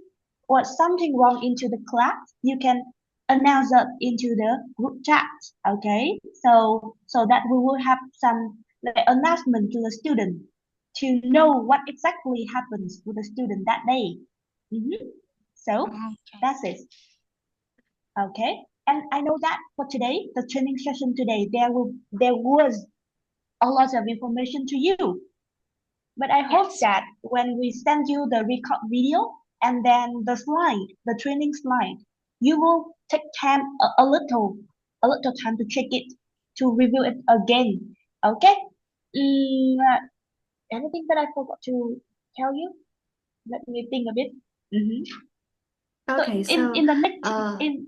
or something wrong into the class, you can announce that into the group chat. Okay, so that we will have some like, announcement to the student to know what exactly happens with the student that day. Mhm. So Okay. that's it. Okay, and I know that for today, the training session today, there was a lot of information to you. But I hope Yes. that when we send you the record video and then the slide, the training slide, you will take time a little time to check it, to review it again. Okay? Mm, uh, anything that I forgot to tell you? Let me think a bit. Mhm. So Okay, in the next uh, in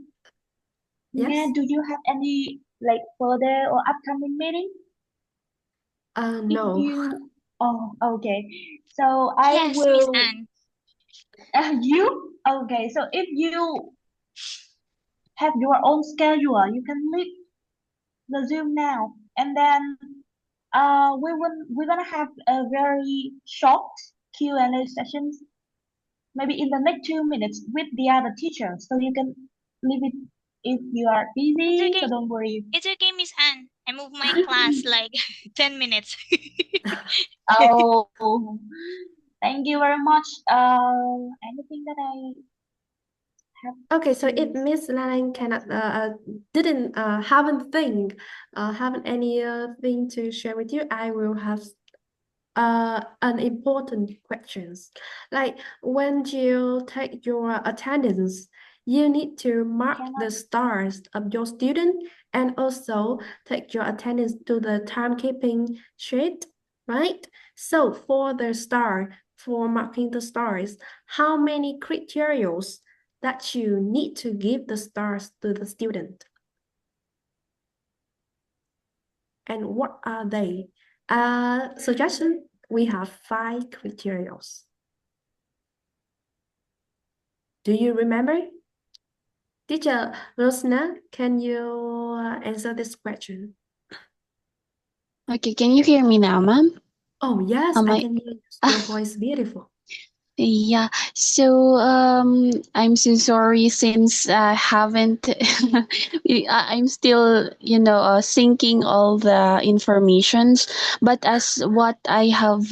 yes, do you have any like further or upcoming meeting? If no. you okay. So I Yes, Miss will Anne. you okay. So if you have your own schedule, you can leave the Zoom now, and then we're gonna have a very short Q&A sessions, maybe in the next 2 minutes with the other teacher, so you can leave it if you are It's busy. So okay. don't worry. It's okay, Miss Anne. I moved my class like 10 minutes. Oh, thank you very much. Anything that I have Okay, so if to Miss Lang cannot didn't haven't any thing to share with you, I will have an important questions. Like when you take your attendance, you need to mark cannot. the stars of your student and also take your attendance to the timekeeping sheet, right? So for the star, for marking the stars, how many criterias that you need to give the stars to the student? And what are they? Suggestion, we have 5 criteria. Do you remember? Teacher Rosna, can you answer this question? Okay, can you hear me now, ma'am? Oh, yes, Am I I? can hear your voice beautiful. Yeah. So I'm so sorry since I haven't. I'm still, syncing all the informations. But as what I have,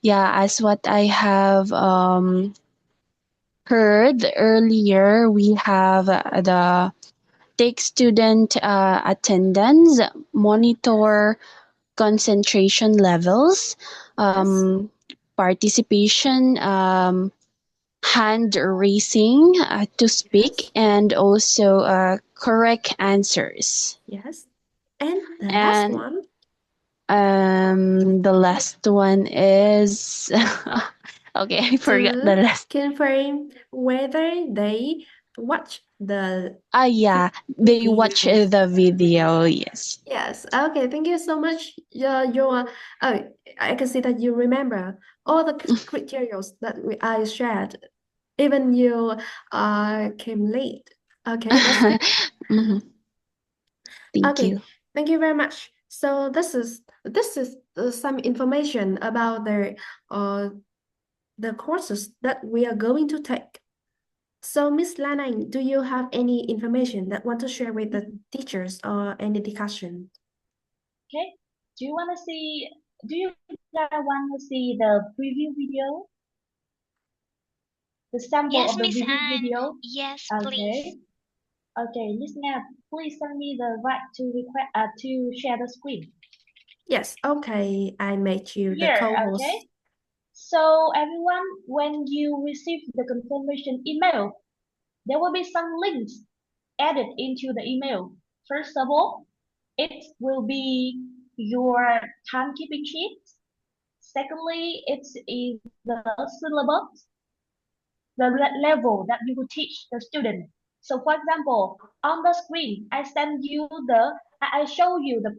yeah, as what I have heard earlier, we have the take student attendance, monitor concentration levels, Yes. participation, hand raising to speak, Yes. and also correct answers. Yes. And the last And one the last one is okay, I forgot the to last. confirm whether they watch the Yeah, they watch videos. the video. Yes. Yes. Okay. Thank you so much. Oh, I can see that you remember all the criteria that I shared. Even you came late. Okay, that's great. Mhm. Thank Okay, you. thank you very much. So this is some information about the courses that we are going to take. So Miss Lanang, do you have any information that want to share with the teachers or any discussion? Okay. Do you want to see? Do you guys want to see the preview video, the sample Yes, of the Miss preview Anne. video? Yes, please. Okay. Okay, listener, please send me the right to request to share the screen. Yes, okay, I made you the Here, okay. co-host. So everyone, when you receive the confirmation email, there will be some links added into the email. First of all, it will be your timekeeping sheet. Secondly, it's is the syllabus, the level that you will teach the student. So for example, on the screen, I show you the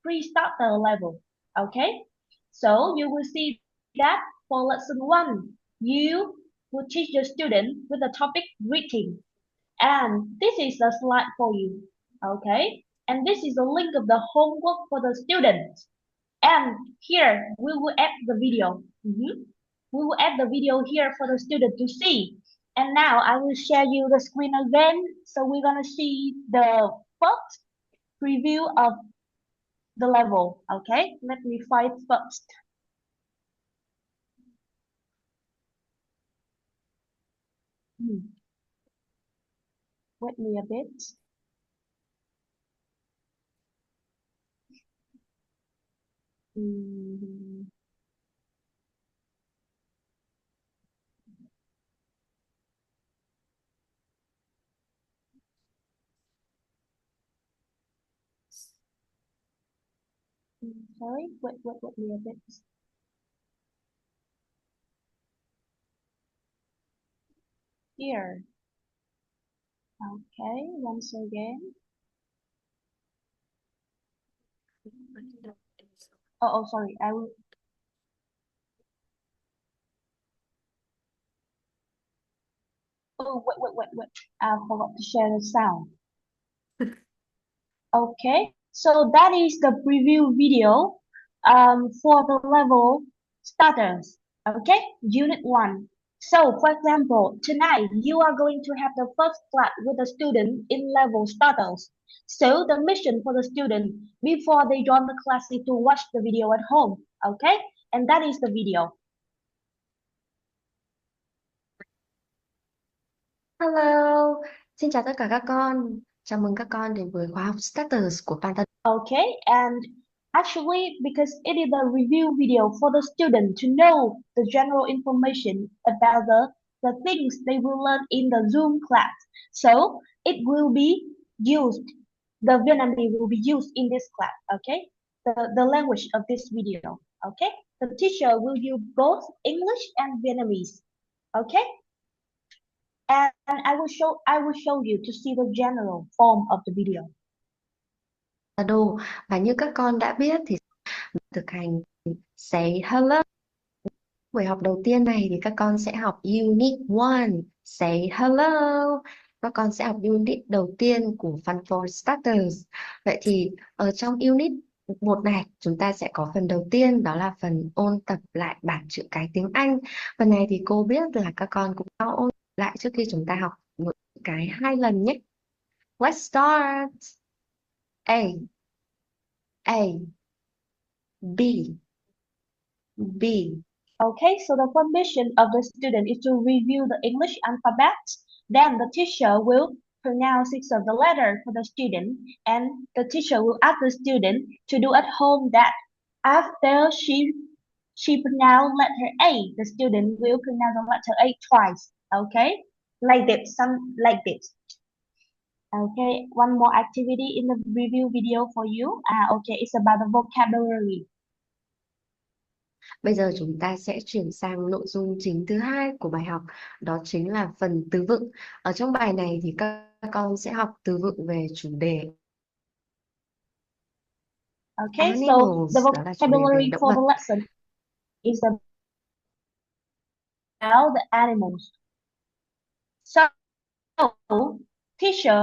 pre-starter level. Okay. So you will see that for lesson one, you will teach the student with the topic greeting. And this is the slide for you. Okay. And this is the link of the homework for the students. And here we will add the video. We will add the video here for the student to see. And now I will share you the screen again. So we're gonna see the first preview of the level. Okay, let me find first. Hmm, Wait me a bit. Hmm, Sorry, wait me a bit. Here. Okay, once again. Sorry. I will. Wait. I forgot to share the sound. Okay, so that is the preview video for the level starters. Okay, unit 1. So, for example, tonight you are going to have the first class with the student in level starters. So, the mission for the student before they join the class is to watch the video at home. Okay, and that is the video. Hello, xin chào tất cả các con. Chào mừng các con đến với khóa học Starters của Panflow. Okay, and actually, because it is a review video for the student to know the general information about the things they will learn in the Zoom class. So it will be used, the Vietnamese will be used in this class, okay? The language of this video, okay? The teacher will use both English and Vietnamese, okay? And I will show you to see the general form of the video. Đồ và như các con đã biết thì thực hành say hello. Buổi học đầu tiên này thì các con sẽ học Unit 1, say hello. Các con sẽ học unit đầu tiên của Fun for Starters. Vậy thì ở trong unit 1 này chúng ta sẽ có phần đầu tiên, đó là phần ôn tập lại bảng chữ cái tiếng Anh. Phần này thì cô biết là các con cũng đã ôn lại trước khi chúng ta học một cái 2 lần nhé. Let's start. A, A, B, B. Okay, so the first mission of the student is to review the English alphabet. Then the teacher will pronounce six of the letter for the student, and the teacher will ask the student to do at home that after she pronounce letter A, the student will pronounce the letter A twice. Okay, like this, some like this. Okay, one more activity in the review video for you. Okay, it's about the vocabulary. Bây giờ chúng ta sẽ chuyển sang nội dung chính thứ hai của bài học, đó chính là phần từ vựng. Ở trong bài này thì các con sẽ học từ vựng về chủ đề Okay, so animals, the đó là chủ đề về vocabulary động for vật. the lesson is about the animals. So, teacher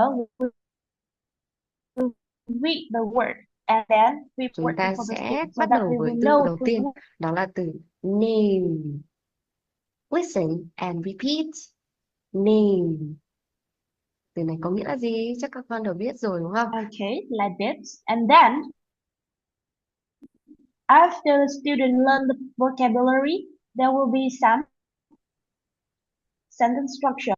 will read the word and then Chúng report it ta for the sẽ student so bắt that đầu we với will từ know đầu the tiên, word. đó là từ name. Listen and repeat. Name. Từ này có nghĩa là gì? Chắc các con đều biết rồi đúng không? Okay, like this. And then, after the student learn the vocabulary, there will be some sentence structure.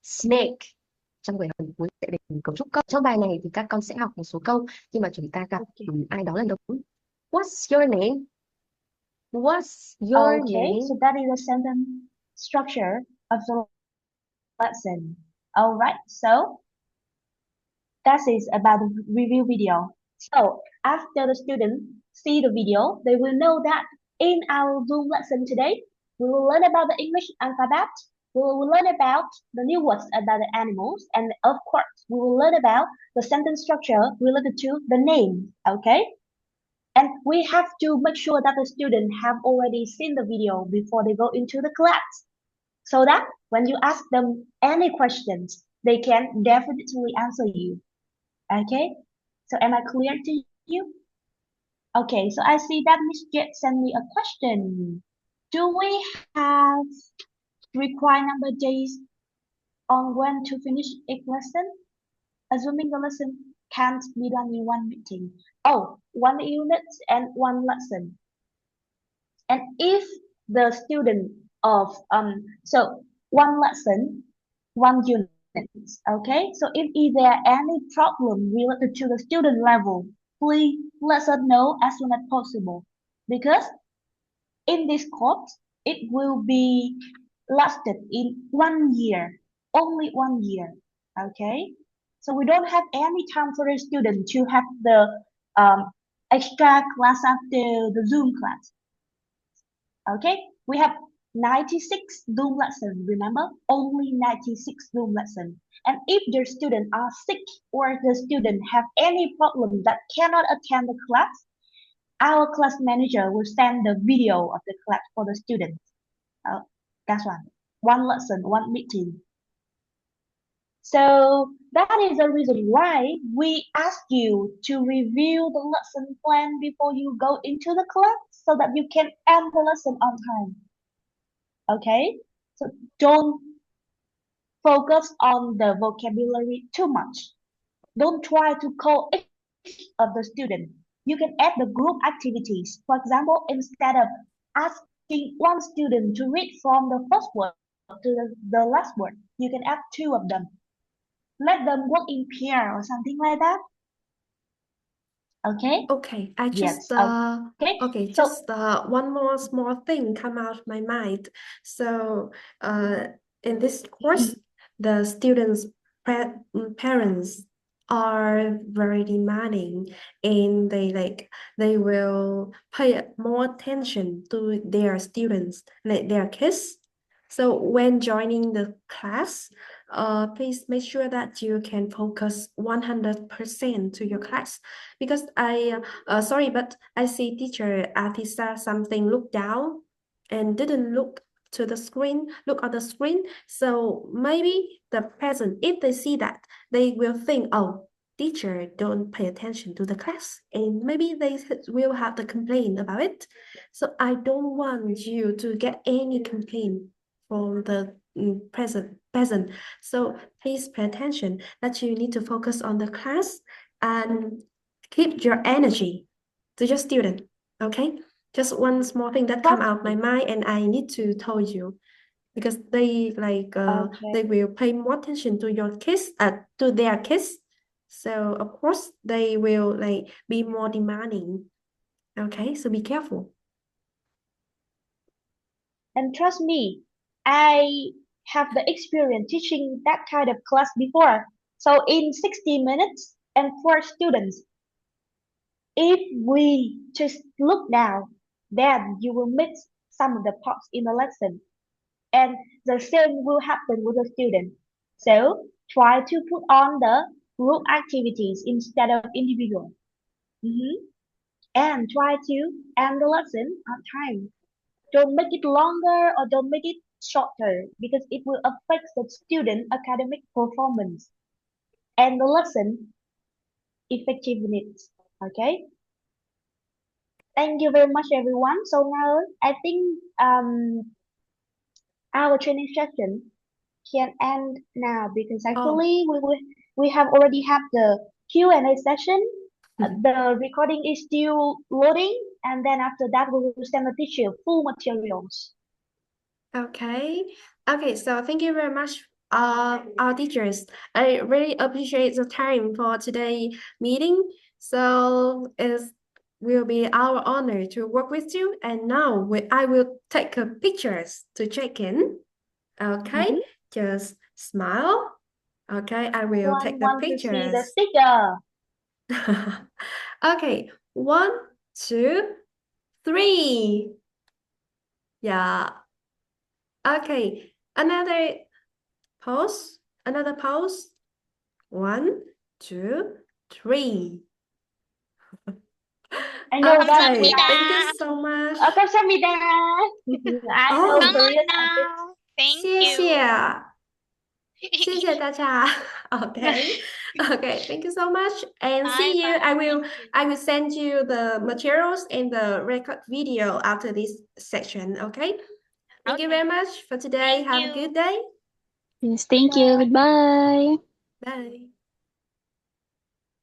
Snake. Trong buổi học cuối sẽ để cấu trúc câu. Trong bài này thì các con sẽ học một số câu nhưng mà chúng ta gặp ai đó lần đầu. What's your name? What's your Okay, name? so that is the sentence structure of the lesson. All right, so that is about the review video. So after the students see the video, they will know that in our Zoom lesson today, we will learn about the English alphabet. We will learn about the new words about the animals, and of course, we will learn about the sentence structure related to the name. Okay. And we have to make sure that the students have already seen the video before they go into the class, so that when you ask them any questions, they can definitely answer you. Okay, so am I clear to you? Okay, so I see that Miss Jet sent me a question. Do we have required number days on when to finish each lesson? Assuming the lesson can't be done in one meeting. Oh, one unit and one lesson. And if the student of so one lesson, one unit. Okay, so if there any problem related to the student level, please let us know as soon as possible, because in this course it will be lasted in 1 year, only 1 year. Okay, so we don't have any time for the student to have the extra class after the Zoom class. Okay, we have 96 Zoom lessons, remember? Only 96 Zoom lessons. And if the students are sick or the student have any problem that cannot attend the class, our class manager will send the video of the class for the students. That's one lesson, one meeting. So that is the reason why we ask you to review the lesson plan before you go into the class so that you can end the lesson on time. Okay, so don't focus on the vocabulary too much. Don't try to call each of the student. You can add the group activities. For example, instead of asking one student to read from the first word to the last word, you can add two of them. Let them work in pair or something like that. Okay? Okay, I Yes. just Okay. So just one more small thing come out of my mind. So in this course, the students' parents are very demanding, and they will pay more attention to their students, like their kids. So when joining the class, please make sure that you can focus 100% to your class, because sorry, but I see teacher Atisa something look down and didn't look to the screen, look on the screen. So maybe the present, if they see that, they will think, oh, teacher don't pay attention to the class, and maybe they will have the complaint about it. So I don't want you to get any complaint from the present. So please pay attention that you need to focus on the class and keep your energy. to your student. Okay, just one small thing that come out my mind, and I need to tell you because they Okay. they will pay more attention to your kids, to their kids. So of course they will be more demanding. Okay, so be careful. And trust me, I have the experience teaching that kind of class before. So in 60 minutes and 4 students, if we just look down, then you will miss some of the parts in the lesson. And the same will happen with the student. So try to put on the group activities instead of individual. Mhm. And try to end the lesson on time. Don't make it longer or don't make it shorter because it will affect the student academic performance and the lesson effectiveness. Okay? Thank you very much everyone. So now I think our training session can end now because Oh, actually we have already had the Q&A session. The recording is still loading and then after that we will send the teacher full materials. okay. Okay, so thank you very much, our teachers. I really appreciate the time for today meeting. So it will be our honor to work with you. And now I will take a pictures to check in. Okay, Mhm. just smile. Okay, I will Everyone take the want to see the pictures. sticker. Okay, 1, 2, 3. Yeah. Okay, another pose. Another pose. 1, 2, 3. I know that Okay, 감사합니다. thank you so much. 감사합니다. I know Oh, Come on Korean a bit. now. Thank 谢 you. 谢，谢谢大家。Okay, okay, thank you so much, and Bye see you. bye. Thank you. I will send you the materials and the record video after this section. Okay, thank you Okay. very much for today. Thank Have a you. good day. Yes, thank you. Goodbye. Bye.